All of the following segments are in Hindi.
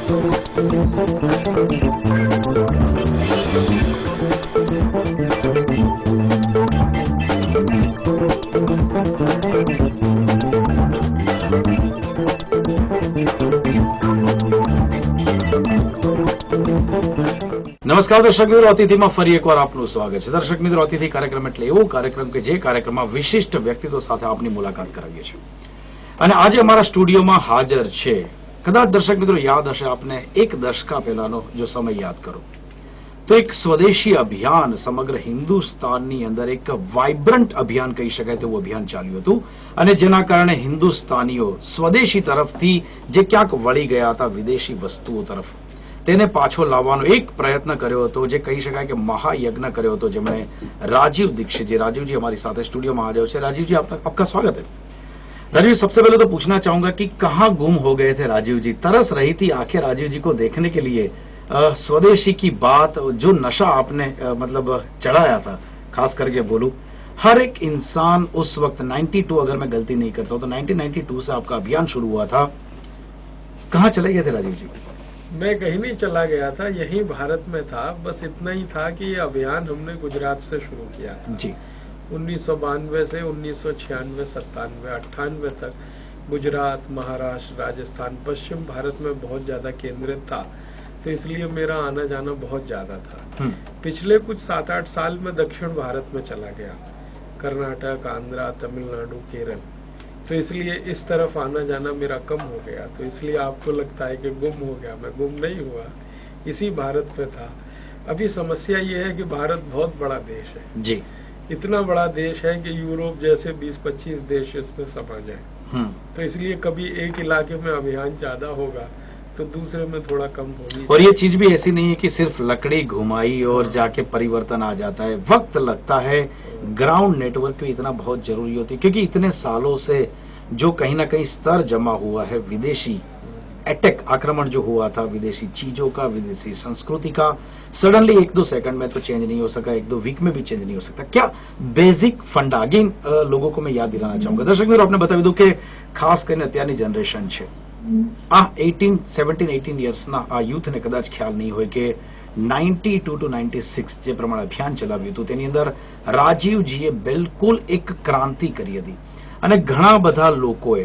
નમસ્કાર દર્શક મિત્રો, અતિથિમાં ફરી એકવાર આપનું સ્વાગત છે. દર્શક મિત્રો, અતિથિ કાર્યક્રમ એટલે એવો કાર્યક્રમ કે જે કાર્યક્રમમાં વિશિષ્ટ વ્યક્તિત્વ સાથે આપની મુલાકાત કરાવીએ છીએ. અને આજે અમારા સ્ટુડિયોમાં હાજર છે, કદાચ દર્શક મિત્રો યાદ હશે આપને, એક દશકા પહેલાનો જો સમય યાદ કરો તો એક સ્વદેશી અભિયાન સમગ્ર હિન્દુસ્તાનની અંદર એક વાઇબ્રન્ટ અભિયાન કહી શકાય તેવું અભિયાન ચાલ્યું હતું. અને જેના કારણે હિન્દુસ્તાનીઓ સ્વદેશી તરફથી જે ક્યાંક વળી ગયા હતા વિદેશી વસ્તુઓ તરફ, તેને પાછો લાવવાનો એક પ્રયત્ન કર્યો હતો, જે કહી શકાય કે મહાયજ્ઞ કર્યો હતો, જેમણે राजीव दीक्षित जी. राजीव जी हमारी साथ स्टूडियो में आ जाओ. राजीव जी आपका स्वागत है. राजीव जी, सबसे पहले तो पूछना चाहूंगा कि कहाँ गुम हो गए थे राजीव जी? तरस रही थी आंखें राजीव जी को देखने के लिए. स्वदेशी की बात, जो नशा आपने मतलब चढ़ाया था, खास करके बोलूं, हर एक इंसान उस वक्त 92, अगर मैं गलती नहीं करता हूं तो 1992 से आपका अभियान शुरू हुआ था. कहाँ चले गए थे राजीव जी? मैं कहीं नहीं चला गया था, यही भारत में था. बस इतना ही था कि ये अभियान हमने गुजरात से शुरू किया था जी. 1992 से 1996, 97, 98 तक गुजरात, महाराष्ट्र, राजस्थान, पश्चिम भारत में बहुत ज्यादा केंद्रित था, तो इसलिए मेरा आना जाना बहुत ज्यादा था. पिछले कुछ 7-8 साल में दक्षिण भारत में चला गया, कर्नाटक, आंध्रा, तमिलनाडु, केरल, तो इसलिए इस तरफ आना जाना मेरा कम हो गया. तो इसलिए आपको लगता है कि गुम हो गया. मैं गुम नहीं हुआ, इसी भारत में था. अभी समस्या ये है कि भारत बहुत बड़ा देश है जी. इतना बड़ा देश है कि यूरोप जैसे 20-25 देश इसमें समा जाए. तो इसलिए कभी एक इलाके में अभियान ज्यादा होगा तो दूसरे में थोड़ा कम होगी. और ये चीज भी ऐसी नहीं है कि सिर्फ लकड़ी घुमाई और जाके परिवर्तन आ जाता है. वक्त लगता है, ग्राउंड नेटवर्क भी इतना बहुत जरूरी होती है, क्योंकि इतने सालों से जो कहीं ना कहीं स्तर जमा हुआ है, विदेशी अटैक, आक्रमण जो हुआ था, विदेशी चीजों का, विदेशी संस्कृति का, सडनली 1-2 सेकंड में तो चेंज नहीं हो सका, 1-2 वीक में भी चेंज नहीं हो सकता. क्या बेसिक फंडा, अगेन लोगों को मैं याद दिलाना चाहूंगा. दर्शक मित्रों, आपने बतावी दूं કે ખાસ કરીને અત્યારની જનરેશન છે, આ 17-18 યર્સના આ યુથને કદાચ ખ્યાલ નહીં હોય કે 92 to 96 જે પ્રમાણે અભિયાન ચલાવ્યું હતું, તેની અંદર રાજીવજીએ બિલકુલ એક ક્રાંતિ કરી હતી. અને ઘણા બધા લોકોએ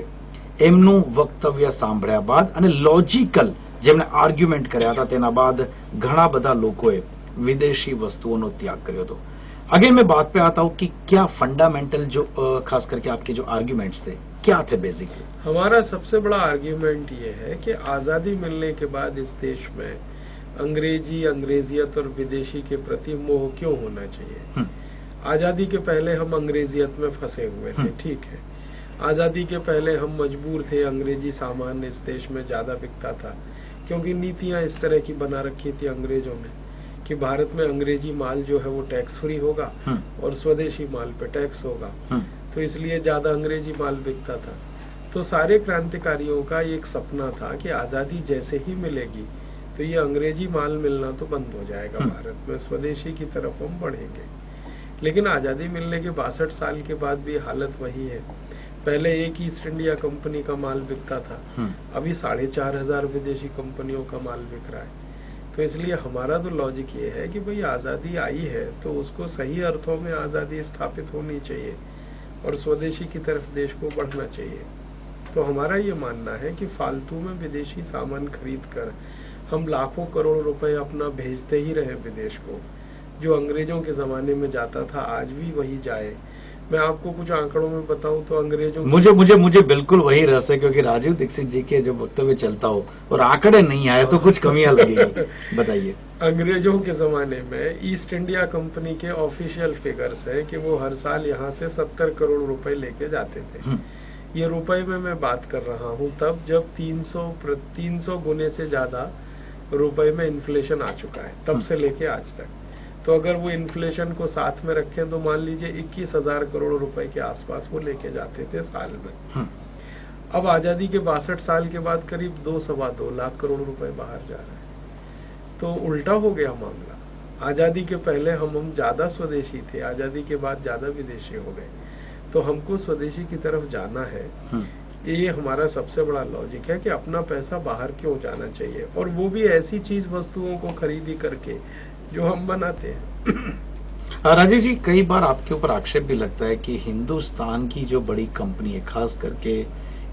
એમનું વક્તવ્ય સાંભળ્યા બાદ અને લોજિકલ જેમણે આર્ગ્યુમેન્ટ કર્યા હતા તેના બાદ ઘણા બધા લોકોએ વિદેશી વસ્તુઓનો ત્યાગ કર્યો હતો. अगेन मैं बात पे आता हूँ कि क्या फंडामेंटल जो खास करके आपके जो आर्ग्यूमेंट्स थे, क्या थे बेसिकली? हमारा सबसे बड़ा आर्ग्यूमेंट ये है कि आजादी मिलने के बाद इस देश में अंग्रेजी, अंग्रेजियत और विदेशी के प्रति मोह क्यों होना चाहिए. आजादी के पहले हम अंग्रेजियत में फंसे हुए थे, ठीक है. आजादी के पहले हम मजबूर थे, अंग्रेजी सामान इस देश में ज्यादा बिकता था, क्योंकि नीतियां इस तरह की बना रखी थी अंग्रेजों ने कि भारत में अंग्रेजी माल जो है वो टैक्स फ्री होगा और स्वदेशी माल पे टैक्स होगा. तो इसलिए ज्यादा अंग्रेजी माल बिकता था. तो सारे क्रांतिकारियों का एक सपना था कि आजादी जैसे ही मिलेगी तो ये अंग्रेजी माल मिलना तो बंद हो जाएगा, भारत में स्वदेशी की तरफ हम बढ़ेंगे. लेकिन आजादी मिलने के 62 साल के बाद भी हालत वही है. पहले एक ईस्ट इंडिया कंपनी का माल बिकता था, अभी 4500 विदेशी कंपनियों का माल बिक रहा है. तो इसलिए हमारा तो लॉजिक ये है कि भाई आजादी आई है तो उसको सही अर्थों में आजादी स्थापित होनी चाहिए और स्वदेशी की तरफ देश को बढ़ना चाहिए. तो हमारा ये मानना है कि फालतू में विदेशी सामान खरीद कर हम लाखों करोड़ रुपए अपना भेजते ही रहे विदेश को. जो अंग्रेजों के जमाने में जाता था आज भी वही जाए. मैं आपको कुछ आंकड़ों में बताऊं तो अंग्रेजों मुझे बिल्कुल वही रस है, क्योंकि राजीव दीक्षित जी के जब वक्तव्य चलता हो और आंकड़े नहीं आए तो कुछ कमियां लगेगी. बताइए. अंग्रेजों के जमाने में ईस्ट इंडिया कंपनी के ऑफिशियल फिगर्स है कि वो हर साल यहाँ से 70 करोड़ रुपए लेके जाते थे. ये रुपए में मैं बात कर रहा हूँ तब जब 300 गुने से ज्यादा रुपए में इन्फ्लेशन आ चुका है, तब से लेके आज तक. तो अगर वो इन्फ्लेशन को साथ में रखें तो मान लीजिए 21,000 करोड़ रुपए के आसपास वो लेके जाते थे साल में. अब आजादी के 62 साल के बाद करीब 2-2.25 लाख करोड़ रुपए बाहर जा रहे हैं. तो उल्टा हो गया मामला. आजादी के पहले हम ज्यादा स्वदेशी थे, आजादी के बाद ज्यादा विदेशी हो गए. तो हमको स्वदेशी की तरफ जाना है. ये हमारा सबसे बड़ा लॉजिक है कि अपना पैसा बाहर क्यों जाना चाहिए, और वो भी ऐसी चीज वस्तुओं को खरीदी करके जो हम बनाते हैं। राजीव जी, कई बार आपके ऊपर आक्षेप भी लगता है कि हिंदुस्तान की जो बड़ी कंपनी है, खास करके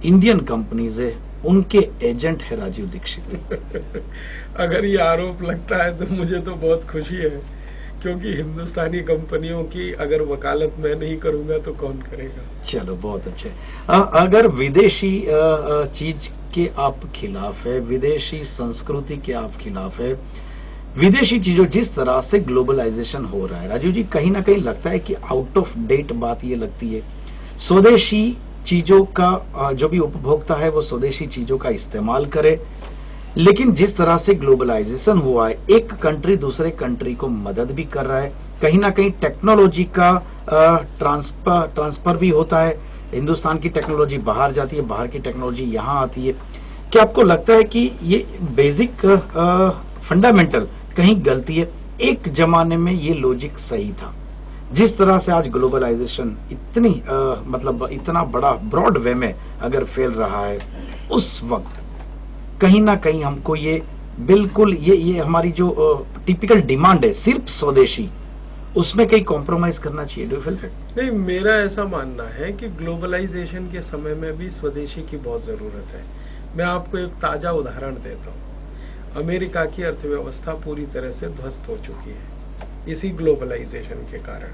इंडियन कंपनीज है, उनके एजेंट है राजीव दीक्षित। अगर ये आरोप लगता है तो मुझे तो बहुत खुशी है, क्योंकि हिंदुस्तानी कंपनियों की अगर वकालत मैं नहीं करूंगा तो कौन करेगा। चलो, बहुत अच्छे। अगर विदेशी चीज के आप खिलाफ है, विदेशी संस्कृति के आप खिलाफ है, विदेशी चीजों जिस तरह से ग्लोबलाइजेशन हो रहा है राजीव जी, कहीं ना कहीं लगता है कि आउट ऑफ डेट बात ये लगती है। स्वदेशी चीजों का जो भी उपभोक्ता है वो स्वदेशी चीजों का इस्तेमाल करे, लेकिन जिस तरह से ग्लोबलाइजेशन हुआ है, एक कंट्री दूसरे कंट्री को मदद भी कर रहा है, कहीं ना कहीं टेक्नोलॉजी का ट्रांसफर भी होता है। हिंदुस्तान की टेक्नोलॉजी बाहर जाती है, बाहर की टेक्नोलॉजी यहाँ आती है। क्या आपको लगता है कि ये बेसिक फंडामेंटल कहीं गलती है? एक जमाने में ये लॉजिक सही था, जिस तरह से आज ग्लोबलाइजेशन इतनी मतलब इतना बड़ा ब्रॉड वे में अगर फैल रहा है, उस वक्त कहीं ना कहीं हमको ये बिल्कुल ये हमारी जो टिपिकल डिमांड है सिर्फ स्वदेशी, उसमें कहीं कॉम्प्रोमाइज करना चाहिए। Do you feel that? नहीं, मेरा ऐसा मानना है कि ग्लोबलाइजेशन के समय में भी स्वदेशी की बहुत जरूरत है। मैं आपको एक ताजा उदाहरण देता हूँ। अमेरिका की अर्थव्यवस्था पूरी तरह से ध्वस्त हो चुकी है इसी ग्लोबलाइजेशन के कारण,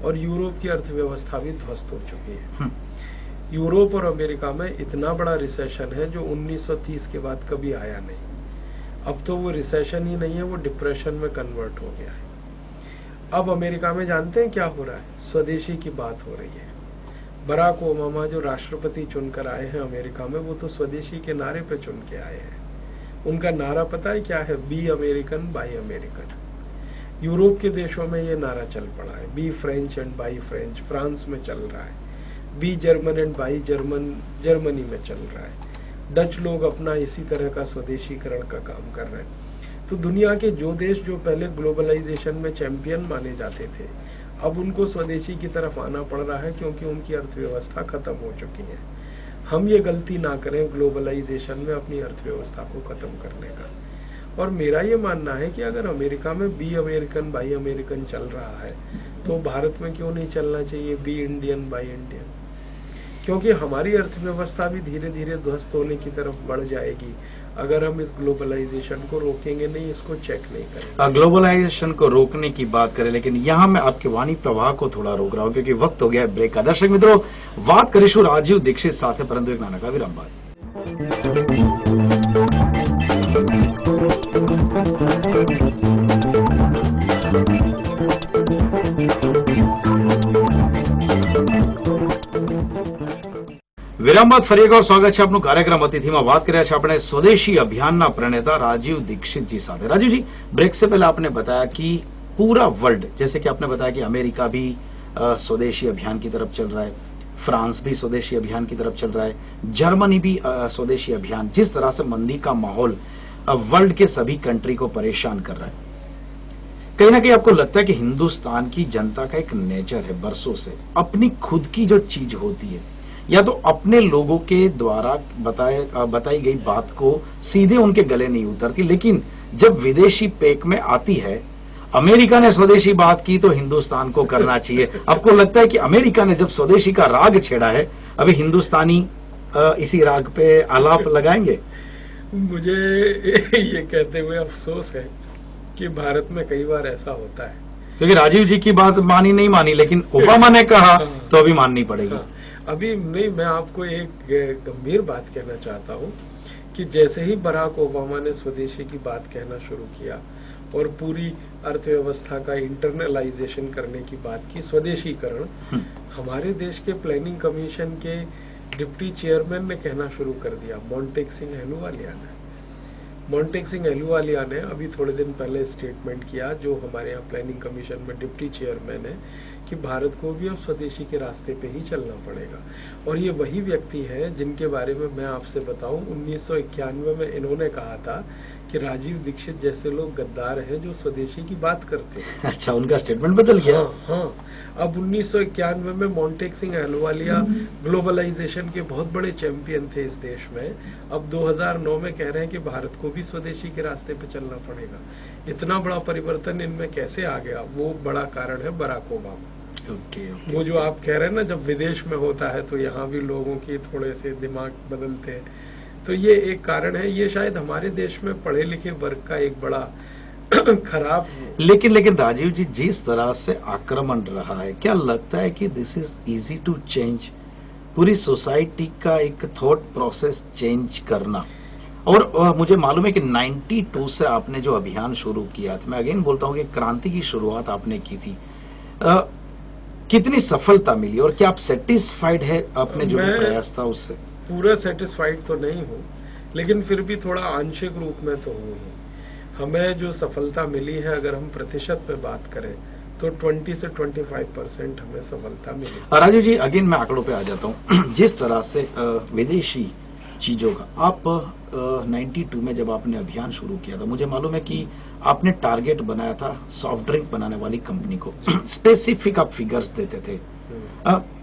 और यूरोप की अर्थव्यवस्था भी ध्वस्त हो चुकी है। यूरोप और अमेरिका में इतना बड़ा रिसेशन है जो 1930 के बाद कभी आया नहीं। अब तो वो रिसेशन ही नहीं है, वो डिप्रेशन में कन्वर्ट हो गया है। अब अमेरिका में जानते हैं क्या हो रहा है? स्वदेशी की बात हो रही है। बराक ओबामा जो राष्ट्रपति चुनकर आए हैं अमेरिका में, वो तो स्वदेशी के नारे पे चुन के आए हैं। उनका नारा पता है क्या है? Be American buy American. Europe के देशों में ये नारा चल पड़ा है, be French and buy French. France में चल रहा है, be German and buy German Germany में चल रहा है। डच लोग अपना इसी तरह का स्वदेशीकरण का काम कर रहे हैं। तो दुनिया के जो देश जो पहले ग्लोबलाइजेशन में चैंपियन माने जाते थे, अब उनको स्वदेशी की तरफ आना पड़ रहा है, क्योंकि उनकी अर्थव्यवस्था खत्म हो चुकी है। हम ये गलती ना करें ग्लोबलाइजेशन में अपनी अर्थव्यवस्था को खत्म करने का। और मेरा ये मानना है कि अगर अमेरिका में बी अमेरिकन बाई अमेरिकन चल रहा है, तो भारत में क्यों नहीं चलना चाहिए बी इंडियन बाई इंडियन? क्योंकि हमारी अर्थव्यवस्था भी धीरे धीरे ध्वस्त होने की तरफ बढ़ जाएगी अगर हम इस ग्लोबलाइजेशन को रोकेंगे नहीं, इसको चेक नहीं करेंगे। ग्लोबलाइजेशन को रोकने की बात करें, लेकिन यहाँ मैं आपके वाणी प्रवाह को थोड़ा रोक रहा हूँ क्योंकि वक्त हो गया है ब्रेक का। दर्शक मित्रों, बात करीશું राजीव दीक्षित સાથે, પરંતુ એક નાનકડા વિરામ બાદ। વિરામ બાદ ફરી એકવાર સ્વાગત છે આપનું કાર્યક્રમ અતિથિમાં। વાત કર્યા છે આપણે સ્વદેશી અભિયાનના પ્रणेता राजीव दीक्षित जी साथ। राजीव जी, ब्रेक से पहले आपने बताया कि पूरा वर्ल्ड, जैसे कि आपने बताया कि अमेरिका भी स्वदेशी अभियान की तरफ चल रहा है, फ्रांस भी स्वदेशी अभियान की तरफ चल रहा है, जर्मनी भी स्वदेशी अभियान, जिस तरह से मंदी का माहौल वर्ल्ड के सभी कंट्री को परेशान कर रहा है, कहीं ना कहीं आपको लगता है कि हिंदुस्तान की जनता का एक नेचर है बरसों से, अपनी खुद की जो चीज होती है या तो अपने लोगों के द्वारा बताई गई बात को सीधे उनके गले नहीं उतरती, लेकिन जब विदेशी पैक में आती है, अमेरिका ने स्वदेशी बात की तो हिंदुस्तान को करना चाहिए। आपको लगता है कि अमेरिका ने जब स्वदेशी का राग छेड़ा है, अभी हिंदुस्तानी इसी राग पे आलाप लगाएंगे? मुझे ये कहते हुए अफसोस है कि भारत में कई बार ऐसा होता है, क्योंकि राजीव जी की बात मानी नहीं मानी, लेकिन ओबामा ने कहा तो अभी माननी पड़ेगी। अभी नहीं, मैं आपको एक गंभीर बात कहना चाहता हूँ कि जैसे ही बराक ओबामा ने स्वदेशी की बात कहना शुरू किया और पूरी अर्थव्यवस्था का इंटरनलाइजेशन करने की बात की, स्वदेशीकरण, हमारे देश के प्लानिंग कमीशन के डिप्टी चेयरमैन ने कहना शुरू कर दिया, मोंटेक सिंह अहलूवालिया ने। मोंटेक सिंह अहलूवालिया ने अभी थोड़े दिन पहले स्टेटमेंट किया, जो हमारे यहाँ प्लानिंग कमीशन में डिप्टी चेयरमैन है, कि भारत को भी अब स्वदेशी के रास्ते पे ही चलना पड़ेगा। और ये वही व्यक्ति हैं जिनके बारे में मैं आपसे बताऊं, 1991 में इन्होंने कहा था कि राजीव दीक्षित जैसे लोग गद्दार हैं जो स्वदेशी की बात करते हैं। अच्छा, उनका स्टेटमेंट बदल गया। हाँ। अब 1991 में मोंटेक सिंह अहलुवालिया ग्लोबलाइजेशन के बहुत बड़े चैंपियन थे इस देश में। अब 2009 में कह रहे हैं कि भारत को भी स्वदेशी के रास्ते पे चलना पड़ेगा। इतना बड़ा परिवर्तन इनमें कैसे आ गया? वो बड़ा कारण है बराक ओबामा। वो जो आप कह रहे हैं ना, जब विदेश में होता है तो यहाँ भी लोगों की थोड़े से दिमाग बदलते हैं, तो ये एक कारण है। ये शायद हमारे देश में पढ़े लिखे वर्ग का एक बड़ा खराब। लेकिन राजीव जी, जिस तरह से आक्रमण रहा है, क्या लगता है कि this is easy to change? पूरी सोसाइटी का एक थॉट प्रोसेस चेंज करना। और मुझे मालूम है कि 92 से आपने जो अभियान शुरू किया था, मैं अगेन बोलता हूँ कि क्रांति की शुरुआत आपने की थी, कितनी सफलता मिली और क्या आप सेटिस्फाइड है अपने जो भी प्रयास था उससे? पूरा सेटिस्फाइड तो नहीं हूँ, लेकिन फिर भी थोड़ा आंशिक रूप में तो हूँ ही। हमें जो सफलता मिली है, अगर हम प्रतिशत पे बात करें तो 20 से 25% हमें सफलता मिली। राजीव जी, अगेन मैं आंकड़ों पे आ जाता हूँ। जिस तरह से विदेशी चीजों का आप 92 में जब आपने अभियान शुरू किया था, मुझे मालूम है कि आपने टारगेट बनाया था सॉफ्ट ड्रिंक बनाने वाली कंपनी को, स्पेसिफिक आप फिगर्स देते थे।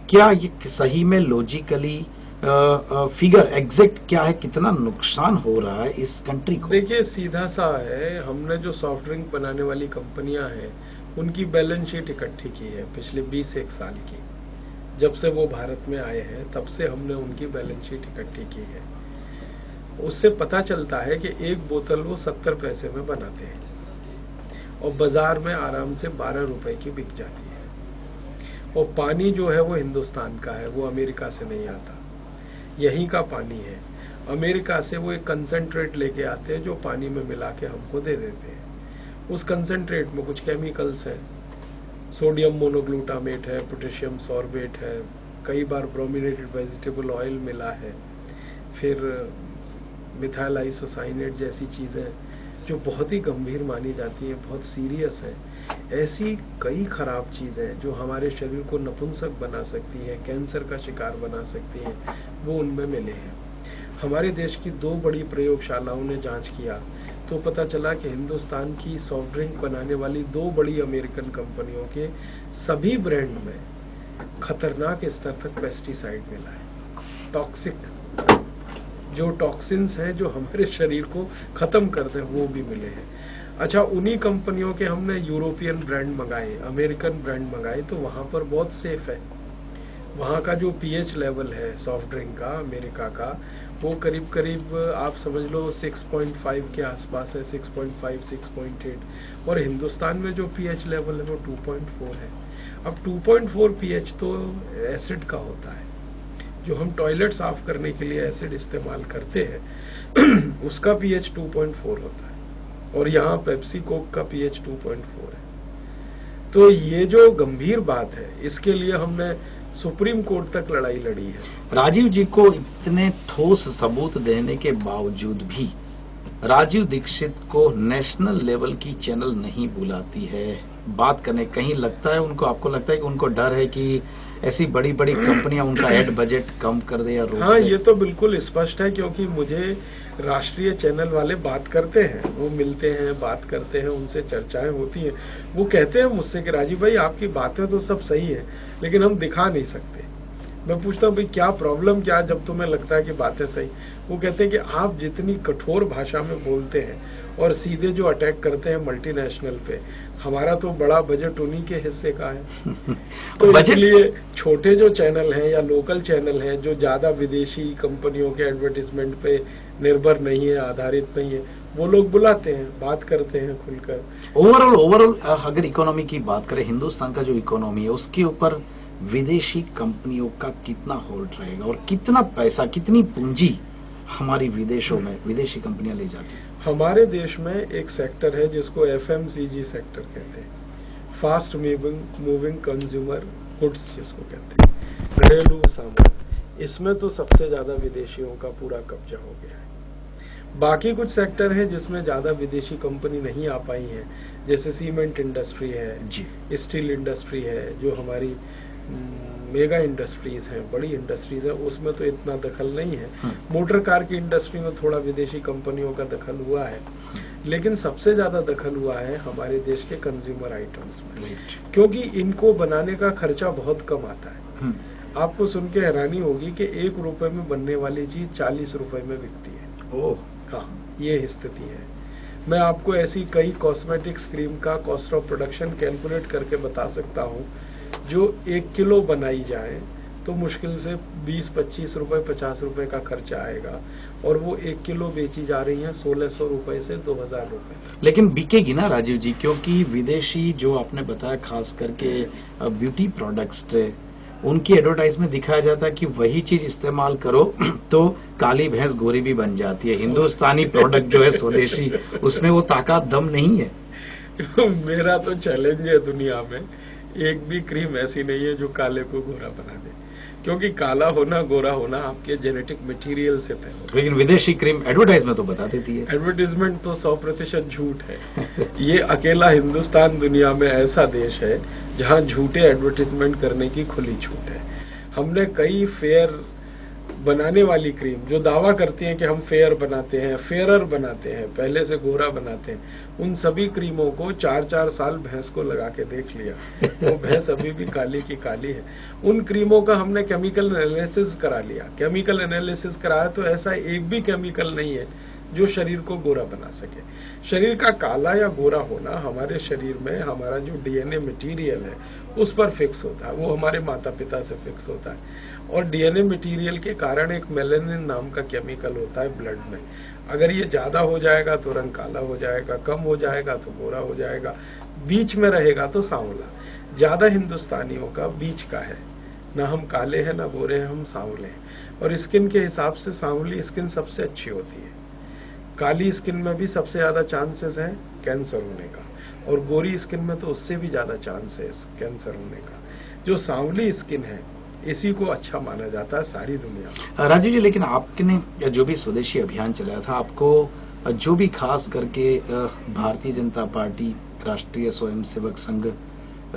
क्या ये सही में लॉजिकली फिगर एग्जैक्ट क्या है, कितना नुकसान हो रहा है इस कंट्री को? देखिए, सीधा सा है, हमने जो सॉफ्ट ड्रिंक बनाने वाली कंपनियां हैं उनकी बैलेंस शीट इकट्ठी की है पिछले 21 साल की। जब से वो भारत में आए हैं तब से हमने उनकी बैलेंस शीट इकट्ठी की है। उससे पता चलता है कि एक बोतल वो 70 पैसे में बनाते हैं और बाजार में आराम से 12 रुपए की बिक जाती है। और पानी जो है वो हिंदुस्तान का है, वो अमेरिका से नहीं आता, यहीं का पानी है। अमेरिका से वो एक कंसंट्रेट लेके आते हैं जो पानी में मिला के हमको दे देते हैं। उस कंसंट्रेट में कुछ केमिकल्स हैं, सोडियम मोनोग्लूटामेट है, पोटेशियम सॉर्बेट है, कई बार ब्रोमिनेटेड वेजिटेबल ऑयल मिला है, फिर मिथाइल आइसोसाइनेट जैसी चीज़ें जो बहुत ही गंभीर मानी जाती हैं, बहुत सीरियस हैं। ऐसी कई खराब चीज़ें जो हमारे शरीर को नपुंसक बना सकती हैं, कैंसर का शिकार बना सकती हैं, वो उनमें मिले हैं। हमारे देश की 2 बड़ी प्रयोगशालाओं ने जांच किया तो पता चला कि हिंदुस्तान की सॉफ्ट ड्रिंक बनाने वाली 2 बड़ी अमेरिकन कंपनियों के सभी ब्रांड में खतरनाक स्तर तक पेस्टिसाइड मिला है। टॉक्सिक जो टॉक्सिन्स हैं जो हमारे शरीर को खत्म करते हैं वो भी मिले हैं। अच्छा, उन्हीं कंपनियों के हमने यूरोपियन ब्रांड मंगाए, अमेरिकन ब्रांड मंगाए, तो वहां पर बहुत सेफ है। वहाँ का जो पीएच लेवल है सॉफ्ट ड्रिंक का अमेरिका का, वो करीब करीब आप समझ लो 6.5 के आसपास है, 6.5 6.8। और हिंदुस्तान में जो पीएच लेवल है वो 2.4 है। अब 2.4 पीएच तो एसिड का होता है, जो हम टॉयलेट साफ करने के लिए एसिड इस्तेमाल करते हैं उसका पीएच 2.4 होता है, और यहाँ पेप्सी कोक का पीएच 2.4 है। तो ये जो गंभीर बात है, इसके लिए हमने सुप्रीम कोर्ट तक लड़ाई लड़ी है। राजीव जी को इतने ठोस सबूत देने के बावजूद भी राजीव दीक्षित को नेशनल लेवल की चैनल नहीं बुलाती है बात करने। कहीं लगता है उनको, आपको लगता है कि उनको डर है कि ऐसी बड़ी बड़ी कंपनियां उनका एड बजट कम कर दे या रोक दे? हाँ, ये तो बिल्कुल स्पष्ट है, क्योंकि मुझे राष्ट्रीय चैनल वाले बात करते हैं, वो मिलते हैं, बात करते हैं, उनसे चर्चाएं होती हैं। वो कहते हैं मुझसे कि राजीव भाई आपकी बातें तो सब सही है, लेकिन हम दिखा नहीं सकते। मैं पूछता हूँ भाई क्या प्रॉब्लम क्या, जब तुम्हें लगता है कि बातें सही? वो कहते हैं कि आप जितनी कठोर भाषा में बोलते हैं और सीधे जो अटैक करते हैं मल्टीनेशनल पे, हमारा तो बड़ा बजट उन्हीं के हिस्से का है। तो इसलिए छोटे जो चैनल हैं या लोकल चैनल हैं जो ज्यादा विदेशी कंपनियों के एडवर्टीजमेंट पे निर्भर नहीं है, आधारित नहीं है, वो लोग बुलाते हैं, बात करते हैं खुलकर। ओवरऑल अगर इकोनॉमी की बात करें, हिंदुस्तान का जो इकोनॉमी है उसके ऊपर विदेशी कंपनियों का कितना होल्ड रहेगा और कितना पैसा, कितनी पूंजी हमारी विदेशों में विदेशी कंपनियां ले जाती हैं? हमारे देश में एक सेक्टर है जिसको FMCG सेक्टर कहते हैं, फास्ट मूविंग कंज्यूमर गुड्स जिसको कहते हैं, घरेलू सामान। इसमें तो सबसे ज्यादा विदेशियों का पूरा कब्जा हो गया है। बाकी कुछ सेक्टर हैं जिसमें ज्यादा विदेशी कंपनी नहीं आ पाई है, जैसे सीमेंट इंडस्ट्री है जी, स्टील इंडस्ट्री है, जो हमारी मेगा इंडस्ट्रीज हैं, बड़ी इंडस्ट्रीज हैं, उसमें तो इतना दखल नहीं है। मोटर कार की इंडस्ट्री में थोड़ा विदेशी कंपनियों का दखल हुआ है, लेकिन सबसे ज्यादा दखल हुआ है हमारे देश के कंज्यूमर आइटम्स में, राइट, क्योंकि इनको बनाने का खर्चा बहुत कम आता है। आपको सुन के हैरानी होगी कि 1 रुपए में बनने वाली चीज 40 रुपए में बिकती है। ओह, हाँ, ये स्थिति है। मैं आपको ऐसी कई कॉस्मेटिक्स क्रीम का कॉस्ट ऑफ प्रोडक्शन कैलकुलेट करके बता सकता हूँ, जो 1 किलो बनाई जाए तो मुश्किल से 20-25 रुपए 50 रुपए का खर्चा आएगा, और वो 1 किलो बेची जा रही है 1600 रुपए से 2000 रुपए। लेकिन बिकेगी ना राजीव जी, क्योंकि विदेशी जो आपने बताया खास करके ब्यूटी प्रोडक्ट्स उनकी एडवर्टाइज में दिखाया जाता है कि वही चीज इस्तेमाल करो तो काली भैंस गोरी भी बन जाती है। हिंदुस्तानी प्रोडक्ट जो है स्वदेशी, उसमें वो ताकत दम नहीं है। मेरा तो चैलेंज है, दुनिया में एक भी क्रीम ऐसी नहीं है जो काले को गोरा बना दे, क्योंकि काला होना गोरा होना आपके जेनेटिक मटेरियल से तय होता है। लेकिन विदेशी क्रीम एडवर्टाइज में तो बता देती है। एडवर्टीजमेंट तो 100% झूठ है। ये अकेला हिंदुस्तान दुनिया में ऐसा देश है जहां झूठे एडवर्टीजमेंट करने की खुली छूट है। हमने कई फेयर बनाने वाली क्रीम जो दावा करती हैं कि हम फेयर बनाते हैं, फेयरर बनाते हैं, पहले से गोरा बनाते हैं, उन सभी क्रीमों को 4-4 साल भैंस को लगा के देख लिया, वो भैंस अभी भी काली की काली है। उन क्रीमों का हमने केमिकल एनालिसिस करा लिया। केमिकल एनालिसिस कराया तो ऐसा एक भी केमिकल नहीं है जो शरीर को गोरा बना सके। शरीर का काला या गोरा होना हमारे शरीर में हमारा जो डीएनए मटेरियल है उस पर फिक्स होता है, वो हमारे माता पिता से फिक्स होता है। और डीएनए मटेरियल के कारण एक मेलानिन नाम का केमिकल होता है ब्लड में। अगर ये ज्यादा हो जाएगा तो रंग काला हो जाएगा, कम हो जाएगा तो गोरा हो जाएगा, बीच में रहेगा तो सांवला। ज्यादा हिंदुस्तानियों का बीच का है, ना हम काले हैं ना गोरे हैं, हम सांवले हैं। और स्किन के हिसाब से सांवली स्किन सबसे अच्छी होती है। काली स्किन में भी सबसे ज्यादा चांसेस है कैंसर होने का, और गोरी स्किन में तो उससे भी ज्यादा चांस है कैंसर होने का। जो सांवली स्किन है इसी को अच्छा माना जाता है सारी दुनिया में। राजीव जी, लेकिन आपने जो भी स्वदेशी अभियान चलाया था, आपको जो भी खास करके भारतीय जनता पार्टी, राष्ट्रीय स्वयंसेवक संघ,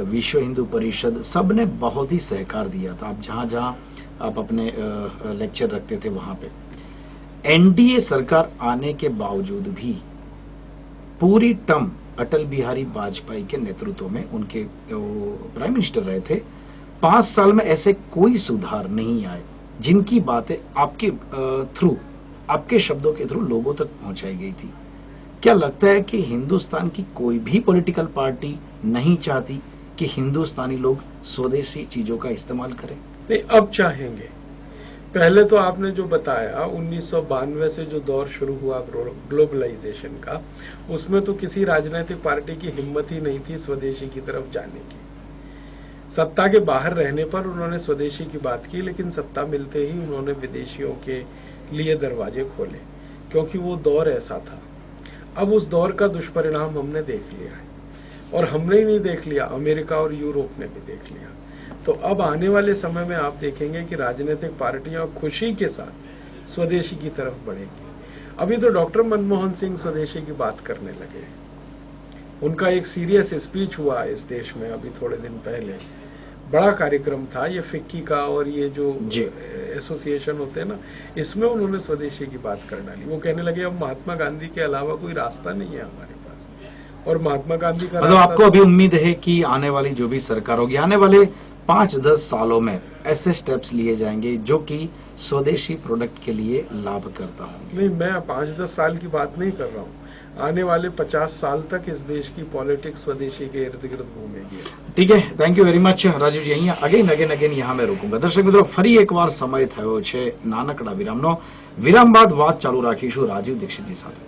विश्व हिंदू परिषद, सब ने बहुत ही सहकार दिया था। आप जहां जहां आप अपने लेक्चर रखते थे वहां पे एनडीए सरकार आने के बावजूद भी पूरी टर्म अटल बिहारी वाजपेयी के नेतृत्व में उनके प्राइम मिनिस्टर रहे थे। 5 साल में ऐसे कोई सुधार नहीं आए जिनकी बातें आपके थ्रू, आपके शब्दों के थ्रू लोगों तक पहुंचाई गई थी। क्या लगता है कि हिंदुस्तान की कोई भी पॉलिटिकल पार्टी नहीं चाहती कि हिंदुस्तानी लोग स्वदेशी चीजों का इस्तेमाल करें? नहीं, अब चाहेंगे। पहले तो आपने जो बताया 1992 से जो दौर शुरू हुआ ग्लोबलाइजेशन का, उसमें तो किसी राजनीतिक पार्टी की हिम्मत ही नहीं थी स्वदेशी की तरफ जाने की। सत्ता के बाहर रहने पर उन्होंने स्वदेशी की बात की, लेकिन सत्ता मिलते ही उन्होंने विदेशियों के लिए दरवाजे खोले, क्योंकि वो दौर ऐसा था। अब उस दौर का दुष्परिणाम हमने देख लिया है, और हमने ही नहीं देख लिया, अमेरिका और यूरोप ने भी देख लिया। तो अब आने वाले समय में आप देखेंगे कि राजनीतिक पार्टियां खुशी के साथ स्वदेशी की तरफ बढ़ेंगी। अभी तो डॉक्टर मनमोहन सिंह स्वदेशी की बात करने लगे। उनका एक सीरियस स्पीच हुआ इस देश में अभी थोड़े दिन पहले, बड़ा कार्यक्रम था। ये फिक्की का और ये जो एसोसिएशन होते हैं ना, इसमें उन्होंने स्वदेशी की बात कर डाली। वो कहने लगे अब महात्मा गांधी के अलावा कोई रास्ता नहीं है हमारे पास, और महात्मा गांधी का मतलब आपको अभी उम्मीद है कि आने वाली जो भी सरकार होगी, आने वाले 5-10 सालों में ऐसे स्टेप्स लिए जाएंगे जो कि स्वदेशी प्रोडक्ट के लिए लाभ करता होंगे? नहीं, मैं 5-10 साल की बात नहीं कर रहा हूँ। आने वाले 50 साल तक इस देश की पॉलिटिक्स स्वदेशी के इर्द गिर्द घूमेगी। ठीक है, thank you very much Rajiv ji. અહીંયા અગેન यहाँ मैं रोकूंगा। दर्शक મિત્રો, ફરી એકવાર સમય થયો છે નાનકડા વિરામનો। વિરામ બાદ વાત ચાલુ રાખીશું રાજીવ દીક્ષિતજી સાથે।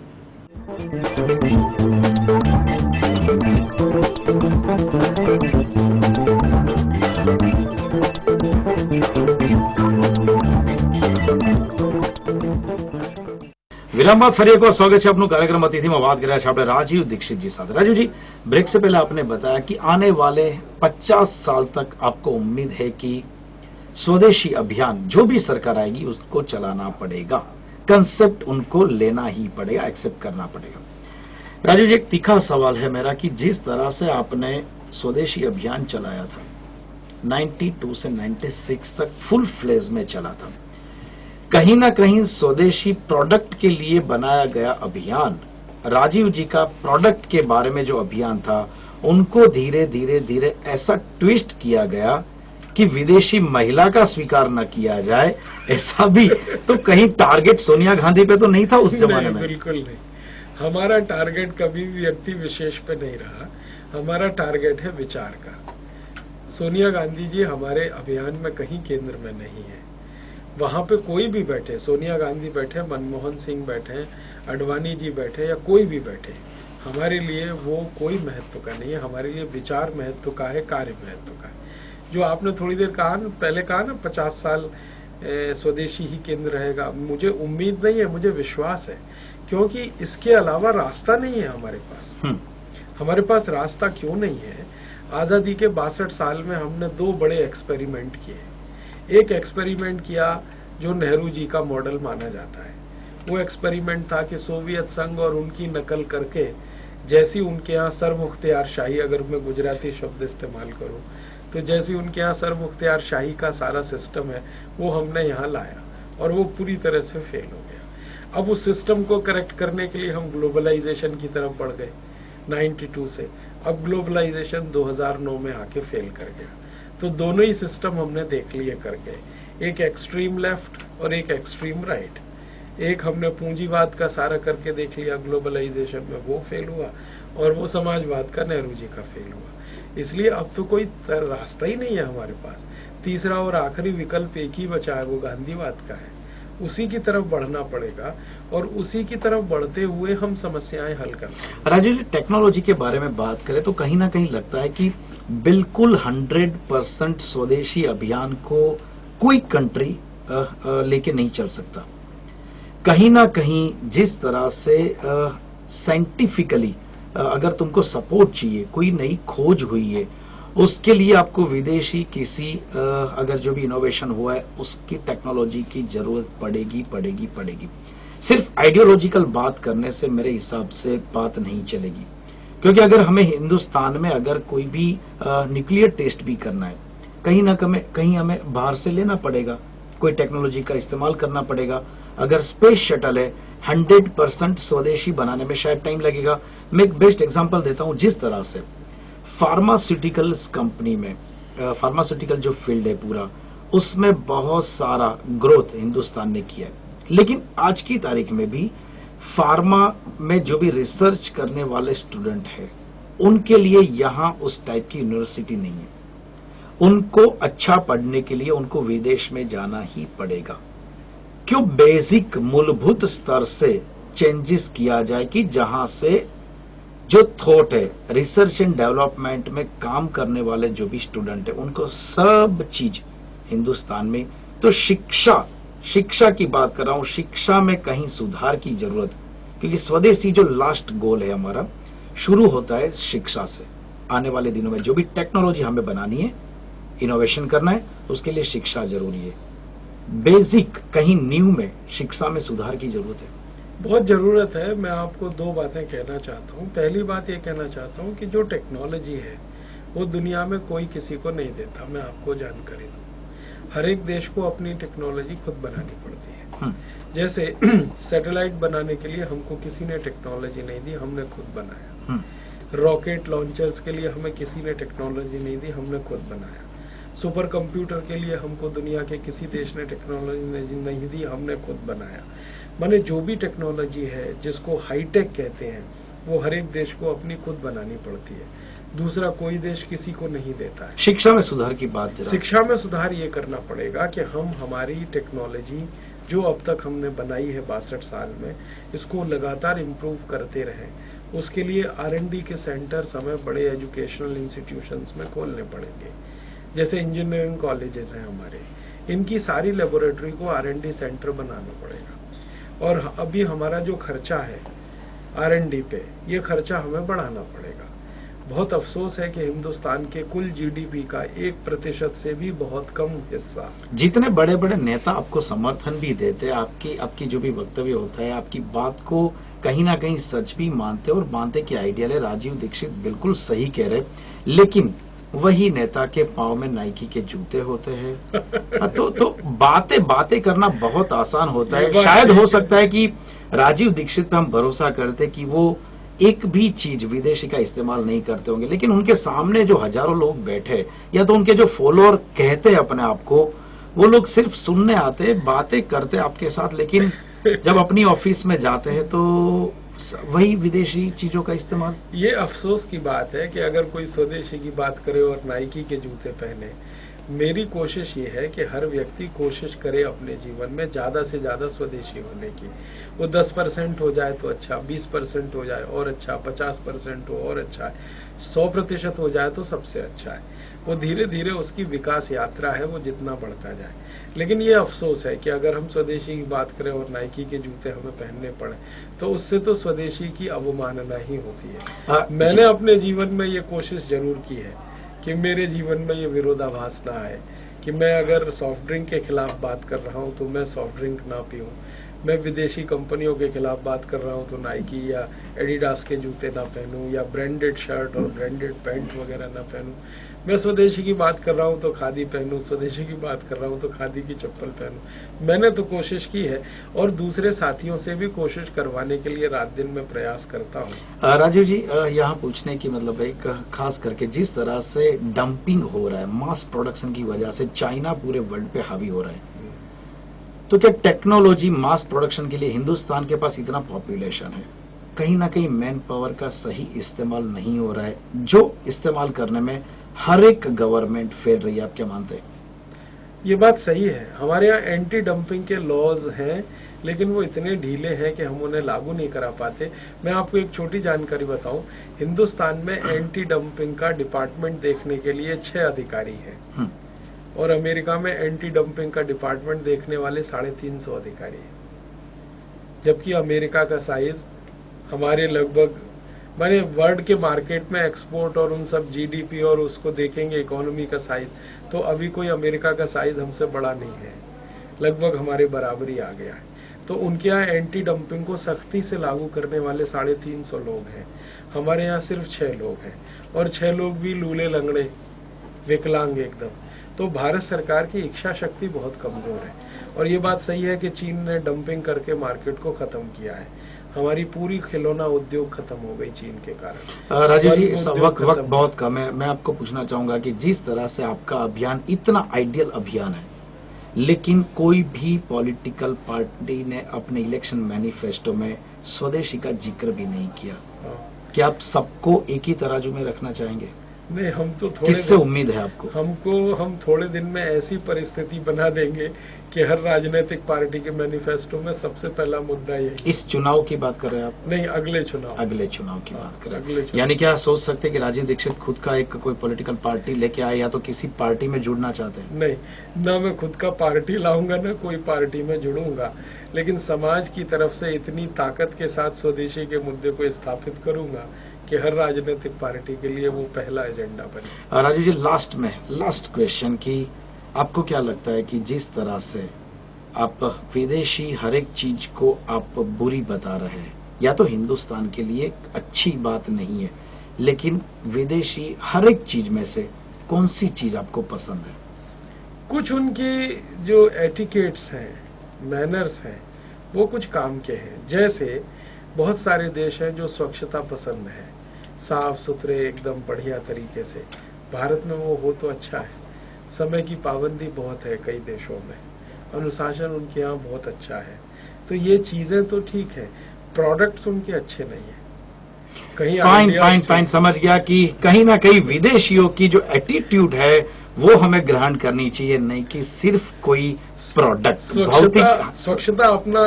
વિરામ બાદ ફરી એકવાર સ્વાગત છે આપનું કાર્યક્રમ અતિથિમાં। વાત કર્યા છે આપણે રાજીવ દીક્ષિતજી સાથે। राजीव जी, ब्रेक से पहले आपने बताया कि आने वाले 50 साल तक आपको उम्मीद है कि स्वदेशी अभियान जो भी सरकार आएगी उसको चलाना पड़ेगा। कंसेप्ट उनको लेना ही पड़ेगा, एक्सेप्ट करना पड़ेगा। राजू जी, एक तीखा सवाल है मेरा कि जिस तरह से आपने स्वदेशी अभियान चलाया था 92 से 96 तक फुल फ्लेज में चला था, कहीं ना कहीं स्वदेशी प्रोडक्ट के लिए बनाया गया अभियान, राजीव जी का प्रोडक्ट के बारे में जो अभियान था, उनको धीरे धीरे धीरे ऐसा ट्विस्ट किया गया कि विदेशी महिला का स्वीकार न किया जाए, ऐसा भी तो कहीं टारगेट सोनिया गांधी पे तो नहीं था उस जमाने में? बिल्कुल नहीं। हमारा टारगेट कभी भी व्यक्ति विशेष पे नहीं रहा, हमारा टारगेट है विचार का। सोनिया गांधी जी हमारे अभियान में कहीं केंद्र में नहीं है। वहां पे कोई भी बैठे, सोनिया गांधी बैठे, मनमोहन सिंह बैठे, अडवाणी जी बैठे या कोई भी बैठे, हमारे लिए वो कोई महत्व का नहीं है। हमारे लिए विचार महत्व का है, कार्य महत्व का है। जो आपने थोड़ी देर कहा ना, पहले कहा ना 50 साल स्वदेशी ही केंद्र रहेगा, मुझे उम्मीद नहीं है, मुझे विश्वास है, क्योंकि इसके अलावा रास्ता नहीं है हमारे पास। हमारे पास रास्ता क्यों नहीं है? आजादी के 62 साल में हमने 2 बड़े एक्सपेरिमेंट किए। एक एक्सपेरिमेंट किया जो नेहरू जी का मॉडल माना जाता है। वो एक्सपेरिमेंट था कि सोवियत संघ और उनकी नकल करके, जैसी उनके यहाँ सरमुख्तियार शाही, अगर मैं गुजराती शब्द इस्तेमाल करूं तो जैसी उनके यहाँ सरमुख्तियार शाही का सारा सिस्टम है, वो हमने यहाँ लाया और वो पूरी तरह से फेल हो गया। अब उस सिस्टम को करेक्ट करने के लिए हम ग्लोबलाइजेशन की तरफ बढ़ गए 92 से। अब ग्लोबलाइजेशन 2009 में आके फेल कर गया। तो दोनों ही सिस्टम हमने देख लिए करके, एक एक्सट्रीम लेफ्ट और एक एक्सट्रीम राइट। एक हमने पूंजीवाद का सारा करके देख लिया ग्लोबलाइजेशन में, वो फेल हुआ, और वो समाजवाद का नेहरू जी का फेल हुआ। इसलिए अब तो कोई रास्ता ही नहीं है हमारे पास। तीसरा और आखिरी विकल्प एक ही बचा है, वो गांधीवाद का है। उसी की तरफ बढ़ना पड़ेगा और उसी की तरफ बढ़ते हुए हम समस्याएं हल कर सकते हैं। राजू जी, टेक्नोलॉजी के बारे में बात करें तो कहीं ना कहीं लगता है कि बिल्कुल 100% स्वदेशी अभियान को कोई कंट्री लेके नहीं चल सकता। कहीं ना कहीं जिस तरह से साइंटिफिकली अगर तुमको सपोर्ट चाहिए, कोई नई खोज हुई है, उसके लिए आपको विदेशी किसी अगर जो भी इनोवेशन हुआ है उसकी टेक्नोलॉजी की जरूरत पड़ेगी। सिर्फ आइडियोलॉजिकल बात करने से मेरे हिसाब से बात नहीं चलेगी, क्योंकि अगर हमें हिंदुस्तान में अगर कोई भी न्यूक्लियर टेस्ट भी करना है, कहीं हमें बाहर से लेना पड़ेगा, कोई टेक्नोलॉजी का इस्तेमाल करना पड़ेगा। अगर स्पेस शटल है 100% स्वदेशी बनाने में शायद टाइम लगेगा। मैं एक बेस्ट एग्जांपल देता हूं, जिस तरह से फार्मास्यूटिकल्स कंपनी में, फार्मास्यूटिकल जो फील्ड है पूरा, उसमें बहुत सारा ग्रोथ हिंदुस्तान ने किया है, लेकिन आज की तारीख में भी फार्मा में जो भी रिसर्च करने वाले स्टूडेंट है, उनके लिए यहाँ उस टाइप की यूनिवर्सिटी नहीं है। उनको अच्छा पढ़ने के लिए उनको विदेश में जाना ही पड़ेगा। क्यों बेसिक मूलभूत स्तर से चेंजेस किया जाए कि जहां से जो थॉट है, रिसर्च एंड डेवलपमेंट में काम करने वाले जो भी स्टूडेंट है, उनको सब चीज हिंदुस्तान में। तो शिक्षा की बात कर रहा हूं, शिक्षा में कहीं सुधार की जरूरत, क्योंकि स्वदेशी जो लास्ट गोल है हमारा शुरू होता है शिक्षा से। आने वाले दिनों में जो भी टेक्नोलॉजी हमें बनानी है, इनोवेशन करना है, उसके लिए शिक्षा जरूरी है। बेसिक कहीं न्यू में शिक्षा में सुधार की जरूरत है, बहुत जरूरत है। मैं आपको 2 बातें कहना चाहता हूँ। पहली बात ये कहना चाहता हूँ कि जो टेक्नोलॉजी है वो दुनिया में कोई किसी को नहीं देता। मैं आपको जानकारी दूं, हर एक देश को अपनी टेक्नोलॉजी खुद बनानी पड़ती है। जैसे सैटेलाइट बनाने के लिए हमको किसी ने टेक्नोलॉजी नहीं दी, हमने खुद बनाया। रॉकेट लॉन्चर्स के लिए हमें किसी ने टेक्नोलॉजी नहीं दी, हमने खुद बनाया। सुपर कंप्यूटर के लिए हमको दुनिया के किसी देश ने टेक्नोलॉजी नहीं दी, हमने खुद बनाया। माने जो भी टेक्नोलॉजी है जिसको हाईटेक कहते हैं, वो हर एक देश को अपनी खुद बनानी पड़ती है। दूसरा कोई देश किसी को नहीं देता है। शिक्षा में सुधार की बात, शिक्षा में सुधार ये करना पड़ेगा कि हम हमारी टेक्नोलॉजी जो अब तक हमने बनाई है 62 साल में, इसको लगातार इम्प्रूव करते रहें। उसके लिए R&D के सेंटर्स हमें बड़े एजुकेशनल इंस्टीट्यूशंस में खोलने पड़ेंगे। जैसे इंजीनियरिंग कॉलेजेस हैं हमारे, इनकी सारी लेबोरेटरी को R&D सेंटर बनाना पड़ेगा। और अभी हमारा जो खर्चा है R&D पे, ये खर्चा हमें बढ़ाना पड़ेगा। बहुत अफसोस है कि हिंदुस्तान के कुल जीडीपी का 1% से भी बहुत कम हिस्सा। जितने बड़े बड़े नेता आपको समर्थन भी देते हैं, आपकी जो भी वक्तव्य होता है, आपकी बात को कहीं ना कहीं सच भी मानते और मानते कि आइडियल है, राजीव दीक्षित बिल्कुल सही कह रहे, लेकिन वही नेता के पांव में नाइकी के जूते होते हैं। तो बातें करना बहुत आसान होता है। शायद हो सकता है कि राजीव दीक्षित पे हम भरोसा करते कि वो एक भी चीज विदेशी का इस्तेमाल नहीं करते होंगे, लेकिन उनके सामने जो हजारों लोग बैठे या तो उनके जो फॉलोअर कहते हैं अपने आप को, वो लोग सिर्फ सुनने आते, बातें करते आपके साथ, लेकिन जब अपनी ऑफिस में जाते हैं तो वही विदेशी चीजों का इस्तेमाल। ये अफसोस की बात है कि अगर कोई स्वदेशी की बात करे और नाइकी के जूते पहने। मेरी कोशिश ये है कि हर व्यक्ति कोशिश करे अपने जीवन में ज्यादा से ज्यादा स्वदेशी होने की। वो 10% हो जाए तो अच्छा, 20% हो जाए और अच्छा, 50% हो और अच्छा है, 100% हो जाए तो सबसे अच्छा है। वो धीरे धीरे उसकी विकास यात्रा है, वो जितना बढ़ता जाए। लेकिन ये अफसोस है कि अगर हम स्वदेशी की बात करें और नाइकी के जूते हमें पहनने पड़े तो उससे तो स्वदेशी की अवमानना ही होती है। मैंने अपने जीवन में ये कोशिश जरूर की है कि मेरे जीवन में ये विरोधाभास ना आए कि मैं अगर सॉफ्ट ड्रिंक के खिलाफ बात कर रहा हूँ तो मैं सॉफ्ट ड्रिंक ना पीऊँ, मैं विदेशी कंपनियों के खिलाफ बात कर रहा हूँ तो नाइकी या एडिडास के जूते ना पहनूं या ब्रांडेड शर्ट और ब्रांडेड पैंट वगैरह ना पहनूं। मैं स्वदेशी की बात कर रहा हूँ तो खादी पहनूं, स्वदेशी की बात कर रहा हूँ तो खादी की चप्पल पहनूं। मैंने तो कोशिश की है और दूसरे साथियों से भी कोशिश करवाने के लिए रात दिन में प्रयास करता हूँ। राजीव जी, यहाँ पूछने की मतलब एक खास करके जिस तरह से डंपिंग हो रहा है मास प्रोडक्शन की वजह से, चाइना पूरे वर्ल्ड पे हावी हो रहा है, तो क्या टेक्नोलॉजी मास प्रोडक्शन के लिए हिंदुस्तान के पास इतना पॉपुलेशन है, कहीं ना कहीं मैन पावर का सही इस्तेमाल नहीं हो रहा है, जो इस्तेमाल करने में हर एक गवर्नमेंट फेल रही है, आप क्या मानते हैं? ये बात सही है। हमारे यहाँ एंटी डंपिंग के लॉज हैं, लेकिन वो इतने ढीले हैं कि हम उन्हें लागू नहीं करा पाते। मैं आपको एक छोटी जानकारी बताऊं, हिंदुस्तान में एंटी डंपिंग का डिपार्टमेंट देखने के लिए 6 अधिकारी हैं और अमेरिका में एंटी डंपिंग का डिपार्टमेंट देखने वाले 350 अधिकारी हैं। जबकि अमेरिका का साइज हमारे लगभग, माने वर्ल्ड के मार्केट में एक्सपोर्ट और उन सब जीडीपी और उसको देखेंगे इकोनॉमी का साइज, तो अभी कोई अमेरिका का साइज हमसे बड़ा नहीं है, लगभग हमारे बराबर ही आ गया है। तो उनके यहाँ एंटी डंपिंग को सख्ती से लागू करने वाले 350 लोग हैं, हमारे यहाँ सिर्फ 6 लोग हैं और 6 लोग भी लूले लंगड़े विकलांग एकदम। तो भारत सरकार की इच्छा शक्ति बहुत कमजोर है और ये बात सही है कि चीन ने डंपिंग करके मार्केट को खत्म किया है। हमारी पूरी खिलौना उद्योग खत्म हो गई चीन के कारण। राजीव जी, वक्त बहुत कम है, मैं आपको पूछना चाहूंगा कि जिस तरह से आपका अभियान इतना आइडियल अभियान है, लेकिन कोई भी पॉलिटिकल पार्टी ने अपने इलेक्शन मैनिफेस्टो में स्वदेशी का जिक्र भी नहीं किया, क्या आप सबको एक ही तराजू में रखना चाहेंगे? नहीं, हम तो किससे उम्मीद है आपको? हम थोड़े दिन में ऐसी परिस्थिति बना देंगे कि हर राजनीतिक पार्टी के मैनिफेस्टो में सबसे पहला मुद्दा यही। इस चुनाव की बात कर रहे हैं आप? नहीं, अगले चुनाव की बात कर रहे हैं। यानी क्या सोच सकते हैं कि राजीव दीक्षित खुद का एक कोई पॉलिटिकल पार्टी लेके आए या तो किसी पार्टी में जुड़ना चाहते हैं? नहीं, ना मैं खुद का पार्टी लाऊंगा ना कोई पार्टी में जुड़ूंगा, लेकिन समाज की तरफ से इतनी ताकत के साथ स्वदेशी के मुद्दे को स्थापित करूंगा कि हर राजनीतिक पार्टी के लिए वो पहला एजेंडा बने। राजीव जी, लास्ट क्वेश्चन की आपको क्या लगता है कि जिस तरह से आप विदेशी हर एक चीज को आप बुरी बता रहे हैं, या तो हिंदुस्तान के लिए अच्छी बात नहीं है, लेकिन विदेशी हर एक चीज में से कौन सी चीज आपको पसंद है? कुछ उनकी जो एटिकेट्स हैं, मैनर्स हैं, वो कुछ काम के हैं। जैसे बहुत सारे देश हैं जो स्वच्छता पसंद है, साफ सुथरे एकदम बढ़िया तरीके से। भारत में वो हो तो अच्छा है। समय की पाबंदी बहुत है कई देशों में, अनुशासन उनके यहाँ बहुत अच्छा है। तो ये चीजें तो ठीक है, प्रोडक्ट्स उनके अच्छे नहीं है। कहीं फाइन समझ गया कि कहीं ना कहीं विदेशियों की जो एटीट्यूड है वो हमें ग्रहण करनी चाहिए, नहीं कि सिर्फ कोई प्रोडक्ट, स्वच्छता अपना,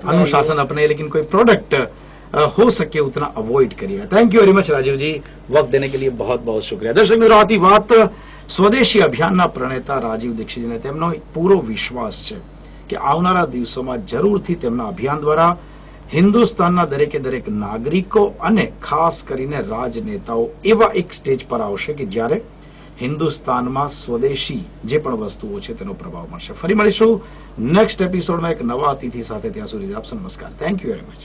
अनुशासन अपने, लेकिन कोई प्रोडक्ट हो सके उतना अवॉइड करिएगा। Thank you very much Rajiv ji, वक्त देने के लिए बहुत बहुत शुक्रिया। दर्शक મિત્રો, આથી વાત સ્વદેશી અભિયાનના પ્રણેતા રાજીવ દીક્ષિતજીને તેમનો પૂરો વિશ્વાસ છે કે આવનારા દિવસોમાં જરૂરથી તેમના અભિયાન દ્વારા હિન્દુસ્તાનના દરેકે દરેક નાગરિકો અને ખાસ કરીને રાજનેતાઓ એવા એક સ્ટેજ પર આવશે કે જ્યારે હિન્દુસ્તાનમાં સ્વદેશી જે પણ વસ્તુઓ છે તેનો પ્રભાવ મળશે. ફરી મળીશું નેક્સ્ટ એપિસોડમાં એક નવા અતિથિ સાથે. ત્યાં સુધી આપસો નમસ્કાર. Thank you very much.